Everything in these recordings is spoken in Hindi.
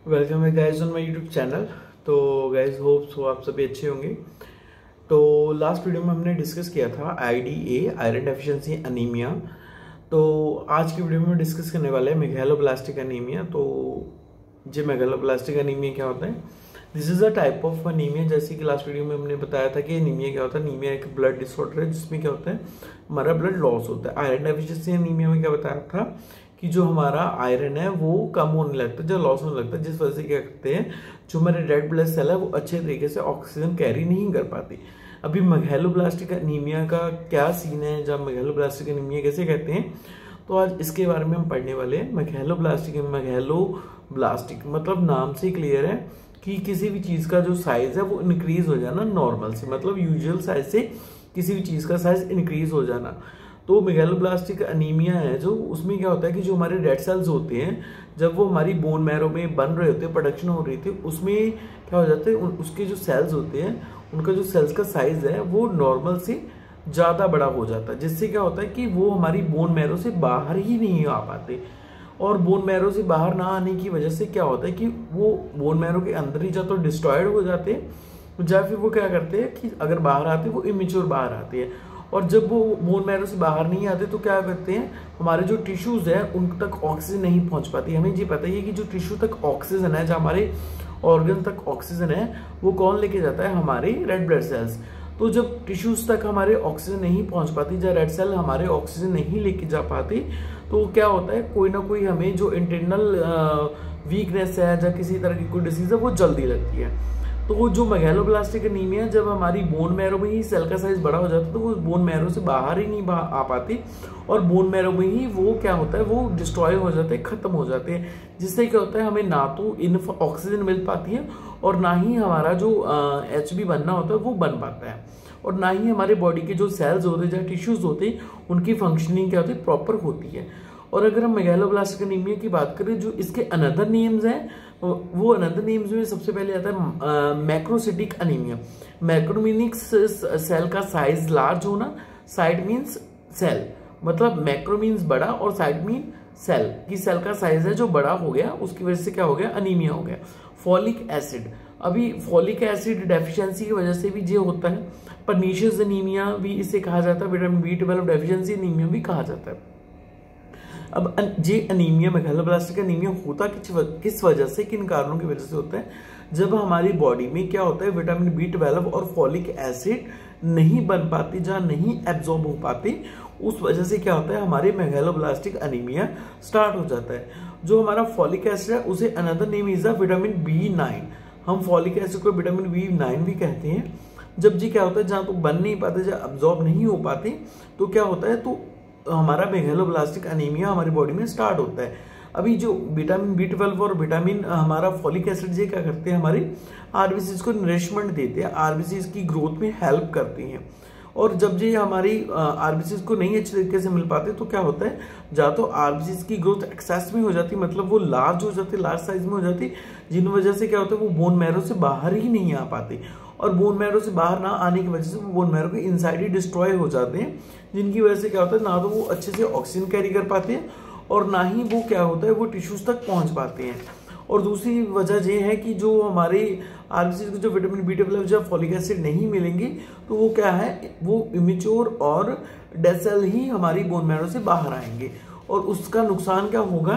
वेलकम है guys on my YouTube channel. तो गाइस होप सो आप सभी अच्छे होंगे। तो लास्ट वीडियो में हमने डिस्कस किया था IDA आयरन डेफिशिएंसी एनीमिया। तो आज की वीडियो में डिस्कस करने वाले हैं मेगालोब्लास्टिक एनीमिया। तो जी मेगालोब्लास्टिक एनीमिया क्या होता है? This is a type of anaemia. जैसे कि लास्ट वीडियो में हमने बताया था कि एनीमिया क्या होता है। एनीमिया एक ब्लड डिसऑर्डर है जिसमें क्या होता है, हमारा ब्लड लॉस होता है। आयरन डेफिशिएंसी एनीमिया में क्या बताया था कि जो हमारा आयरन है वो कम होने लगता है, जो लॉस होने लगता है, जिस वजह से क्या करते हैं, जो हमारे रेड ब्लड सेल है वो अच्छे तरीके से ऑक्सीजन कैरी नहीं कर पाती। अभी मेगालोब्लास्टिक एनीमिया का क्या सीन है, जब मेगालोब्लास्टिक एनीमिया कैसे कहते हैं, तो आज इसके बारे में हम पढ़ने वाले हैं। मेगालोब्लास्टिक मतलब नाम से क्लियर है कि किसी भी चीज का जो साइज है वो इंक्रीज हो जाना नॉर्मल से, मतलब यूजुअल साइज से किसी भी चीज का साइज इंक्रीज हो जाना। तो मेगालोब्लास्टिक एनीमिया है जो, उसमें क्या होता है कि जो हमारे रेड सेल्स होते हैं जब वो हमारी बोन मैरो में बन रहे होते हैं, प्रोडक्शन हो रही थी, उसमें क्या हो जाता है, उसके जो सेल्स होते हैं उनका जो सेल्स का साइज है वो नॉर्मल से ज़्यादा बड़ा हो जाता है, जिससे क्या होता है कि वो हमारी बोन मैरो से बाहर ही नहीं आ पाते। और बोन मैरो से बाहर ना आने की वजह से क्या होता है कि वो बोन मैरो के अंदर ही या तो डिस्ट्रॉयड हो जाते हैं, या फिर वो क्या करते हैं कि अगर बाहर आते हैं वो इमेच्योर बाहर आते हैं। और जब वो बोन मैरो से बाहर नहीं आते तो क्या करते हैं, हमारे जो टिश्यूज है उन तक ऑक्सीजन नहीं पहुंच पाती। हमें ये पता ही है कि जो टिश्यू तक ऑक्सीजन है, जो हमारे ऑर्गन तक ऑक्सीजन है, वो कौन लेके जाता है, हमारे रेड ब्लड सेल्स। तो जब टिश्यूज तक हमारे ऑक्सीजन नहीं पहुंच पाती, जब रेड सेल हमारे ऑक्सीजन नहीं लेके जा पाती, तो क्या होता है, कोई ना कोई हमें जो इंटरनल वीकनेस है या किसी तरह की कोई डिसीज है वो जल्दी लगती है। तो जो मेगालोब्लास्टिक एनीमिया, जब हमारी बोन मैरो में ही सेल का साइज बड़ा हो जाता है तो वो बोन मैरो से बाहर ही नहीं आ पाती, और बोन मैरो में ही वो क्या होता है, वो डिस्ट्रॉय हो जाते हैं, खत्म हो जाते हैं। जिससे क्या होता है, हमें ना तो इनफ ऑक्सीजन मिल पाती है और ना ही हमारा जो HB बनना होता है वो बन पाता है, और ना ही हमारे बॉडी के जो सेल्स होते हैं या टिश्यूज होते हैं उनकी फंक्शनिंग क्या होती है, प्रॉपर होती है। और अगर हम मेगालोब्लास्टिक एनीमिया की बात करें, जो इसके अनदर नेम्स हैं, वो अनदर नेम्स में सबसे पहले आता है macrocytic anaemia. Macro meaning cell का साइज लार्ज होना, साइड मीन्स सेल, मतलब मैक्रो मीन्स बड़ा और साइड मीन सेल, की सेल का साइज है जो बड़ा हो गया, उसकी वजह से क्या हो गया, अनीमिया हो गया। फॉलिक एसिड, अभी फॉलिक एसिड डेफिशिएंसी की वजह से भी ये होता है। पर्नीशियस एनीमिया भी इसे कहा जाता है, विटामिन B12 डेफिशिएंसी एनीमिया भी कहा जाता है। अब ये अनीमिया, मेगालोब्लास्टिक एनीमिया होता किस वजह से, किन कारणों की वजह से होता है, जब हमारी बॉडी में क्या होता है, विटामिन B12 और फॉलिक एसिड नहीं बन पाती, जहाँ नहीं एब्जॉर्ब हो पाती, उस वजह से क्या होता है, हमारे मेगालोब्लास्टिक एनीमिया स्टार्ट हो जाता है। जो हमारा फॉलिक एसिड है उसे another name is vitamin B9। हम फॉलिक एसिड को विटामिन B9 भी कहते हैं। जब जी क्या होता है, जहाँ तो बन नहीं पाते, जहाँ अब्जॉर्ब नहीं हो पाते, तो क्या होता है, तो हमारा मेगालोब्लास्टिक एनीमिया हमारी बॉडी में स्टार्ट होता है। अभी जो विटामिन B12 और विटामिन हमारा फॉलिक एसिड ये क्या करते हैं, हमारे आरबीसीज को नरिशमेंट देते हैं, आरबीसीज की ग्रोथ में हेल्प करती हैं। और जब ये हमारी आरबीसीज को नहीं अच्छे तरीके से मिल पाते तो क्या होता है, या तो आरबीसीज की ग्रोथ एक्सेस में हो जाती, मतलब वो लार्ज हो जाती, लार्ज साइज में हो जाती, जिन वजह से क्या होता है, वो बोन मैरो से बाहर ही नहीं आ पाती, और बोन मैरो से बाहर ना आने की वजह से वो बोन मैरो के इनसाइड ही डिस्ट्रॉय हो जाते हैं, जिनकी वजह से क्या होता है, ना तो वो अच्छे से ऑक्सीजन कैरी कर पाते हैं और ना ही वो क्या होता है, वो टिश्यूज तक पहुंच पाते हैं। और दूसरी वजह ये है कि जो हमारे आरबीसी को जो विटामिन B12 या फॉलिक एसिड नहीं मिलेंगे, तो वो क्या है, वो इमेच्योर और डेड सेल ही हमारी बोन मैरो से बाहर आएंगे, और उसका नुकसान क्या होगा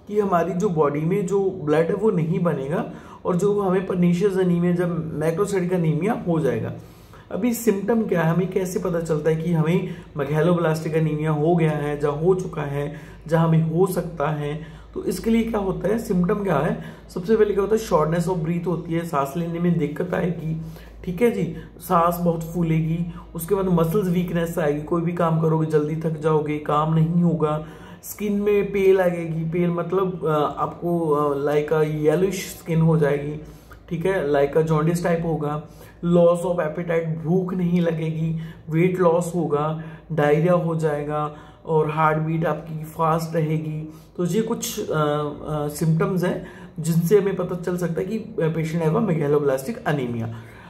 कि हमारी जो बॉडी में जो ब्लड है वो नहीं बनेगा, और जो हमें पर्नीशियस एनीमिया, जब मैक्रोसिटिक एनीमिया हो जाएगा। अभी सिम्टम क्या है, हमें कैसे पता चलता है कि हमें मेगालोब्लास्टिक एनीमिया हो गया है, जहाँ हो चुका है, जहाँ हमें हो सकता है। तो इसके लिए क्या होता है, सिम्टम क्या है, सबसे पहले क्या होता है, शॉर्टनेस ऑफ ब्रीथ होती है, सांस लेने में दिक्कत आएगी, ठीक है जी, सांस बहुत फूलेगी। उसके बाद मसल्स वीकनेस आएगी, कोई भी काम करोगे जल्दी थक जाओगे, काम नहीं होगा। स्किन में पेल आएगी, पेल मतलब आपको लाइक येलोइश स्किन हो जाएगी, ठीक है, लाइक जॉन्डिस टाइप होगा। लॉस ऑफ एपेटाइट, भूख नहीं लगेगी, वेट लॉस होगा, डायरिया हो जाएगा, और हार्ट बीट आपकी फास्ट रहेगी। तो ये कुछ सिम्टम्स हैं जिनसे हमें पता चल सकता है कि पेशेंट है मेगालोब्लास्टिक एनीमिया।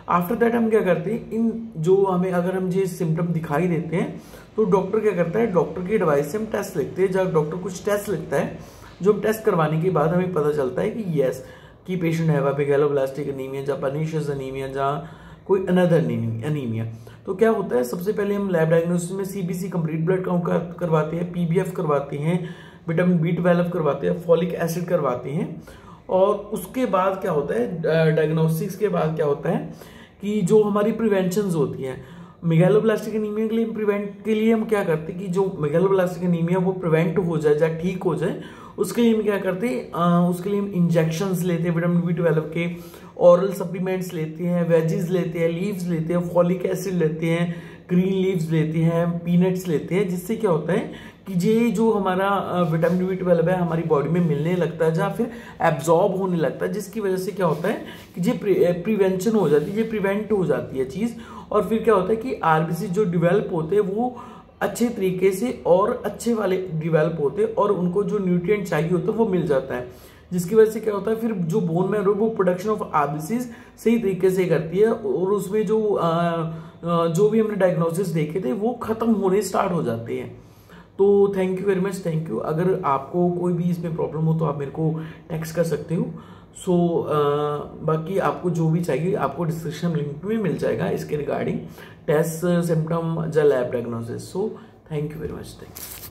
आफ्टर दैट हम क्या करते हैं, इन जो हमें अगर हम ये सिम्टम दिखाई देते हैं तो डॉक्टर क्या करता है, डॉक्टर की एडवाइस से हम टेस्ट लिखते हैं। जब डॉक्टर कुछ टेस्ट लिखता है, जो हम टेस्ट करवाने के बाद हमें पता चलता है कि यस कि patient have a megaloblastic anaemia या पर्नीशियस एनीमिया या कोई अनदर एनीमिया। तो क्या होता है, सबसे पहले हम लैब डायग्नोसिस में सीबीसी कंप्लीट ब्लड काउंट करवाते हैं, पीबीएफ करवाते हैं, विटामिन B12 करवाते हैं, फॉलिक एसिड करवाते हैं। और उसके बाद क्या होता है, डायग्नोस्टिक्स के बाद क्या होता है कि जो हमारी प्रिवेंशन होती हैं मेगालोब्लास्टिक एनीमिया के लिए, प्रिवेंट के लिए हम क्या करते हैं कि जो मेगालोब्लास्टिक एनीमिया वो प्रिवेंट हो जाए या ठीक हो जाए, उसके लिए हम क्या करते हैं, उसके लिए हम इंजेक्शंस लेते हैं विटामिन B12 के, ऑरल सप्लीमेंट्स लेते हैं, वेजीज लेते हैं, लीव्स लेते हैं, फॉलिक एसिड लेते हैं, ग्रीन लीव्स लेते हैं, पीनट्स लेते हैं, जिससे क्या होता है कि ये जो हमारा विटामिन B12 है हमारी बॉडी में मिलने लगता है या फिर एब्जॉर्ब होने लगता है, जिसकी वजह से क्या होता है कि ये प्रिवेंशन हो जाती है, ये प्रिवेंट हो जाती है चीज़। और फिर क्या होता है कि आरबीसी जो डिवेल्प होते हैं वो अच्छे तरीके से और अच्छे वाले डिवेल्प होते हैं और उनको जो न्यूट्रिएंट चाहिए होता है वो मिल जाता है, जिसकी वजह से क्या होता है फिर जो बोन मैरो वो प्रोडक्शन ऑफ आरबीसीज सही तरीके से करती है और उसमें जो भी हमने डायग्नोसिस देखे थे वो खत्म होने स्टार्ट हो जाते हैं। तो thank you very much, thank you. अगर आपको कोई भी इसमें प्रॉब्लम हो तो आप मेरे को टेक्स्ट कर सकते हो। सो बाकी आपको जो भी चाहिए आपको डिस्क्रिप्शन लिंक में मिल जाएगा इसके रिगार्डिंग टेस्ट, सिम्टम या lab diagnosis. So thank you very much, thank you.